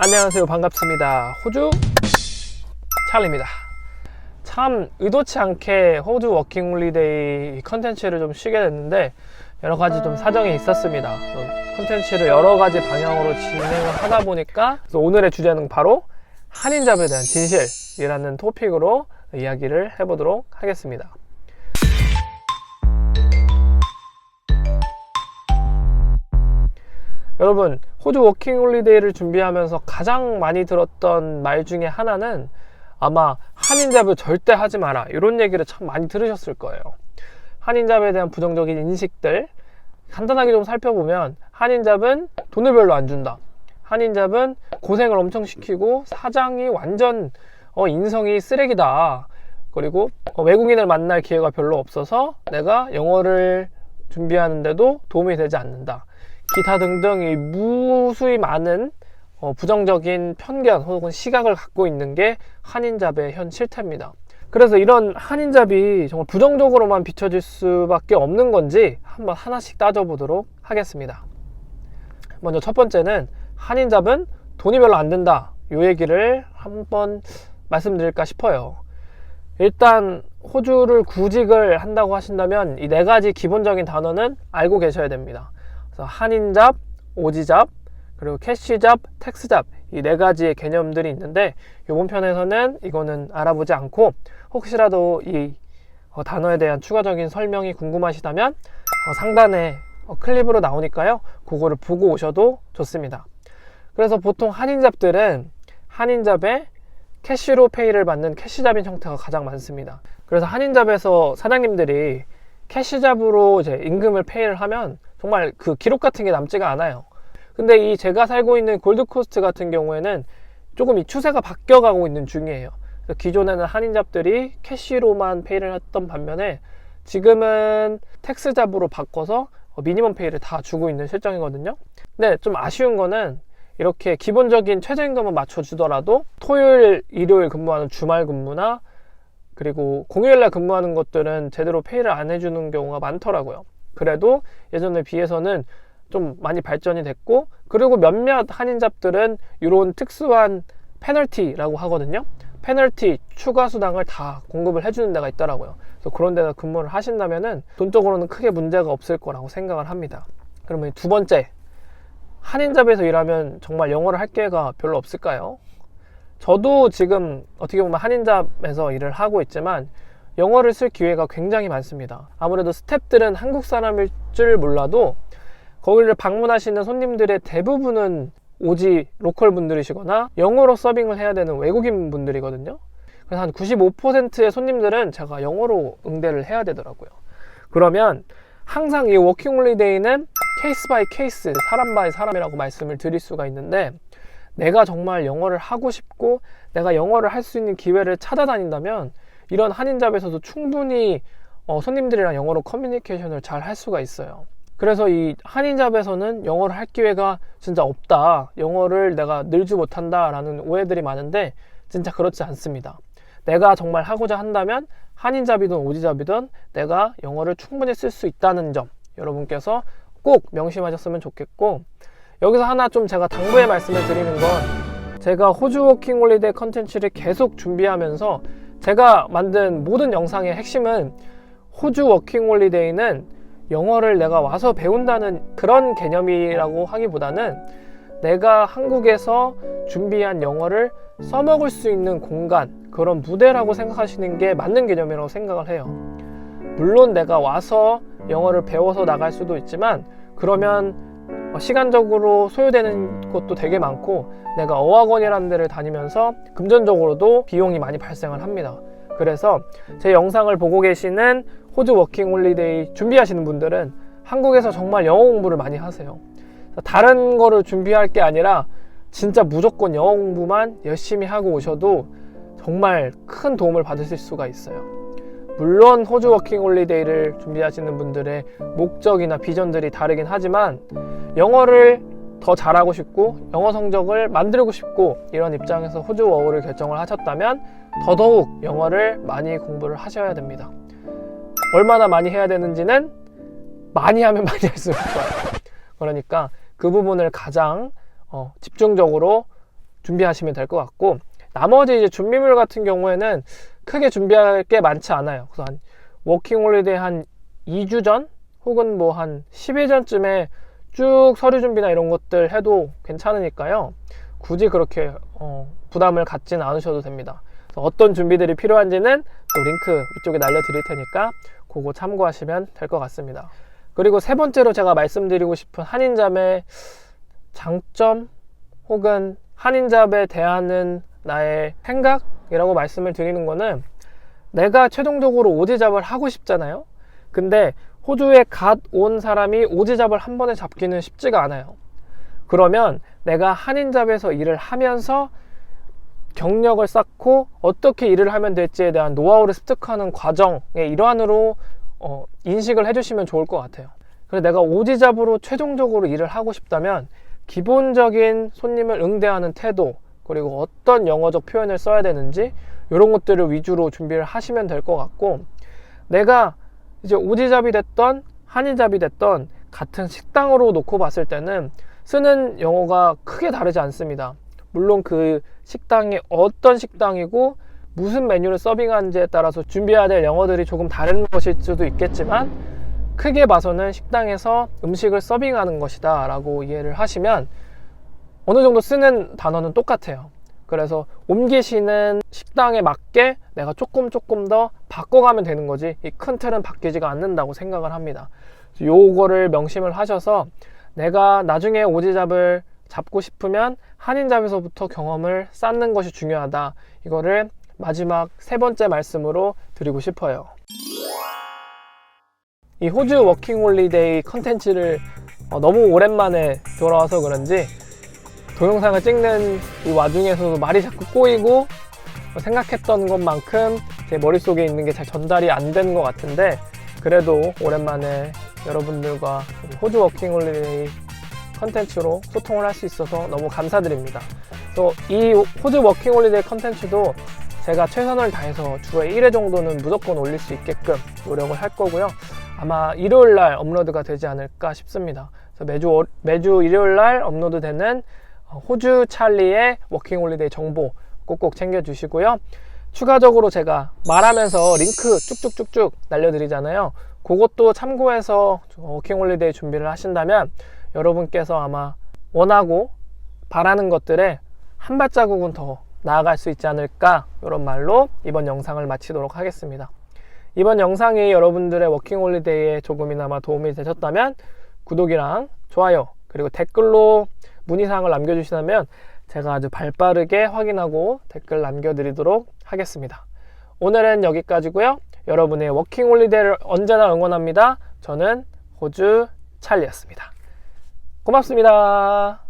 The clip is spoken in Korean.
안녕하세요, 반갑습니다. 호주 찰리입니다. 참 의도치 않게 호주 워킹홀리데이 컨텐츠를 좀 쉬게 됐는데 여러가지 좀 사정이 있었습니다. 컨텐츠를 여러가지 방향으로 진행을 하다 보니까 그래서 오늘의 주제는 바로 한인잡에 대한 진실이라는 토픽으로 이야기를 해보도록 하겠습니다. 여러분, 호주 워킹홀리데이를 준비하면서 가장 많이 들었던 말 중에 하나는 아마 한인잡을 절대 하지 마라, 이런 얘기를 참 많이 들으셨을 거예요. 한인잡에 대한 부정적인 인식들 간단하게 좀 살펴보면, 한인잡은 돈을 별로 안 준다, 한인잡은 고생을 엄청 시키고 사장이 완전 인성이 쓰레기다, 그리고 외국인을 만날 기회가 별로 없어서 내가 영어를 준비하는데도 도움이 되지 않는다, 기타 등등 이 무수히 많은 부정적인 편견 혹은 시각을 갖고 있는 게 한인잡의 현 실태입니다. 그래서 이런 한인잡이 정말 부정적으로만 비춰질 수밖에 없는 건지 한번 하나씩 따져보도록 하겠습니다. 먼저 첫 번째는 한인잡은 돈이 별로 안 든다, 이 얘기를 한번 말씀드릴까 싶어요. 일단 호주를 구직을 한다고 하신다면 이 네 가지 기본적인 단어는 알고 계셔야 됩니다. 한인잡, 오지잡, 그리고 캐시잡, 텍스잡, 이 네 가지의 개념들이 있는데 이번 편에서는 이거는 알아보지 않고 혹시라도 이 단어에 대한 추가적인 설명이 궁금하시다면 상단에 클립으로 나오니까요, 그거를 보고 오셔도 좋습니다. 그래서 보통 한인잡들은 한인잡에 캐시로 페이를 받는 캐시잡인 형태가 가장 많습니다. 그래서 한인잡에서 사장님들이 캐시잡으로 이제 임금을 페이를 하면 정말 그 기록 같은 게 남지가 않아요. 근데 이 제가 살고 있는 골드코스트 같은 경우에는 조금 이 추세가 바뀌어가고 있는 중이에요. 기존에는 한인잡들이 캐시로만 페이를 했던 반면에 지금은 텍스잡으로 바꿔서 미니멈 페이를 다 주고 있는 실정이거든요. 근데 좀 아쉬운 거는 이렇게 기본적인 최저임금을 맞춰주더라도 토요일, 일요일 근무하는 주말 근무나 그리고 공휴일날 근무하는 것들은 제대로 페이를 안 해주는 경우가 많더라고요. 그래도 예전에 비해서는 좀 많이 발전이 됐고, 그리고 몇몇 한인잡들은 이런 특수한 페널티라고 하거든요. 페널티, 추가 수당을 다 공급을 해주는 데가 있더라고요. 그래서 그런 데서 근무를 하신다면은 돈적으로는 크게 문제가 없을 거라고 생각을 합니다. 그러면 두 번째, 한인잡에서 일하면 정말 영어를 할 기회가 별로 없을까요? 저도 지금 어떻게 보면 한인잡에서 일을 하고 있지만 영어를 쓸 기회가 굉장히 많습니다. 아무래도 스태프들은 한국 사람일 줄 몰라도 거기를 방문하시는 손님들의 대부분은 오지 로컬 분들이시거나 영어로 서빙을 해야 되는 외국인 분들이거든요. 그래서 한 95%의 손님들은 제가 영어로 응대를 해야 되더라고요. 그러면 항상 이 워킹홀리데이는 케이스 바이 케이스, 사람 바이 사람이라고 말씀을 드릴 수가 있는데, 내가 정말 영어를 하고 싶고 내가 영어를 할 수 있는 기회를 찾아다닌다면 이런 한인잡에서도 충분히 손님들이랑 영어로 커뮤니케이션을 잘 할 수가 있어요. 그래서 이 한인잡에서는 영어를 할 기회가 진짜 없다, 영어를 내가 늘지 못한다 라는 오해들이 많은데 진짜 그렇지 않습니다. 내가 정말 하고자 한다면 한인잡이든 오지잡이든 내가 영어를 충분히 쓸 수 있다는 점 여러분께서 꼭 명심하셨으면 좋겠고, 여기서 하나 좀 제가 당부의 말씀을 드리는 건, 제가 호주 워킹홀리데이 컨텐츠를 계속 준비하면서 제가 만든 모든 영상의 핵심은 호주 워킹홀리데이는 영어를 내가 와서 배운다는 그런 개념이라고 하기보다는 내가 한국에서 준비한 영어를 써먹을 수 있는 공간, 그런 무대라고 생각하시는 게 맞는 개념이라고 생각을 해요. 물론 내가 와서 영어를 배워서 나갈 수도 있지만 그러면 시간적으로 소요되는 것도 되게 많고 내가 어학원이라는 데를 다니면서 금전적으로도 비용이 많이 발생을 합니다. 그래서 제 영상을 보고 계시는 호주 워킹홀리데이 준비하시는 분들은 한국에서 정말 영어 공부를 많이 하세요. 다른 거를 준비할 게 아니라 진짜 무조건 영어 공부만 열심히 하고 오셔도 정말 큰 도움을 받으실 수가 있어요. 물론 호주 워킹홀리데이를 준비하시는 분들의 목적이나 비전들이 다르긴 하지만 영어를 더 잘하고 싶고 영어 성적을 만들고 싶고 이런 입장에서 호주 워홀을 결정을 하셨다면 더더욱 영어를 많이 공부를 하셔야 됩니다. 얼마나 많이 해야 되는지는 많이 하면 많이 할수록 좋아요. 그러니까 그 부분을 가장 집중적으로 준비하시면 될 것 같고, 나머지 이제 준비물 같은 경우에는 크게 준비할 게 많지 않아요. 그래서 한 워킹홀리데이 한 2주 전 혹은 뭐 한 10일 전쯤에 쭉 서류 준비나 이런 것들 해도 괜찮으니까요. 굳이 그렇게 부담을 갖지는 않으셔도 됩니다. 그래서 어떤 준비들이 필요한지는 또 링크 위쪽에 날려드릴 테니까 그거 참고하시면 될 것 같습니다. 그리고 세 번째로 제가 말씀드리고 싶은 한인잡의 장점 혹은 한인잡에 대하는 나의 생각이라고 말씀을 드리는 거는, 내가 최종적으로 오지잡을 하고 싶잖아요. 근데 호주에 갓 온 사람이 오지잡을 한 번에 잡기는 쉽지가 않아요. 그러면 내가 한인잡에서 일을 하면서 경력을 쌓고 어떻게 일을 하면 될지에 대한 노하우를 습득하는 과정의 일환으로 인식을 해주시면 좋을 것 같아요. 그래서 내가 오지잡으로 최종적으로 일을 하고 싶다면 기본적인 손님을 응대하는 태도, 그리고 어떤 영어적 표현을 써야 되는지 이런 것들을 위주로 준비를 하시면 될 것 같고, 내가 이제 오지잡이 됐던 한인잡이 됐던 같은 식당으로 놓고 봤을 때는 쓰는 영어가 크게 다르지 않습니다. 물론 그 식당이 어떤 식당이고 무슨 메뉴를 서빙하는지에 따라서 준비해야 될 영어들이 조금 다른 것일 수도 있겠지만, 크게 봐서는 식당에서 음식을 서빙하는 것이다 라고 이해를 하시면 어느 정도 쓰는 단어는 똑같아요. 그래서 옮기시는 식당에 맞게 내가 조금 더 바꿔가면 되는 거지, 이 큰 틀은 바뀌지가 않는다고 생각을 합니다. 요거를 명심을 하셔서 내가 나중에 오지잡을 잡고 싶으면 한인잡에서부터 경험을 쌓는 것이 중요하다, 이거를 마지막 세 번째 말씀으로 드리고 싶어요. 이 호주 워킹홀리데이 컨텐츠를 너무 오랜만에 돌아와서 그런지 동영상을 찍는 이 와중에서도 말이 자꾸 꼬이고 생각했던 것만큼 제 머릿속에 있는 게 잘 전달이 안 되는 것 같은데, 그래도 오랜만에 여러분들과 호주 워킹홀리데이 컨텐츠로 소통을 할 수 있어서 너무 감사드립니다. 또 이 호주 워킹홀리데이 컨텐츠도 제가 최선을 다해서 주에 1회 정도는 무조건 올릴 수 있게끔 노력을 할 거고요. 아마 일요일날 업로드가 되지 않을까 싶습니다. 그래서 매주 일요일날 업로드되는 호주 찰리의 워킹홀리데이 정보 꼭꼭 챙겨주시고요. 추가적으로 제가 말하면서 링크 쭉쭉쭉쭉 날려드리잖아요. 그것도 참고해서 워킹홀리데이 준비를 하신다면 여러분께서 아마 원하고 바라는 것들에 한 발자국은 더 나아갈 수 있지 않을까, 이런 말로 이번 영상을 마치도록 하겠습니다. 이번 영상이 여러분들의 워킹홀리데이에 조금이나마 도움이 되셨다면 구독이랑 좋아요 그리고 댓글로 문의사항을 남겨주시면 제가 아주 발빠르게 확인하고 댓글 남겨드리도록 하겠습니다. 오늘은 여기까지고요. 여러분의 워킹홀리데이를 언제나 응원합니다. 저는 호주 찰리였습니다. 고맙습니다.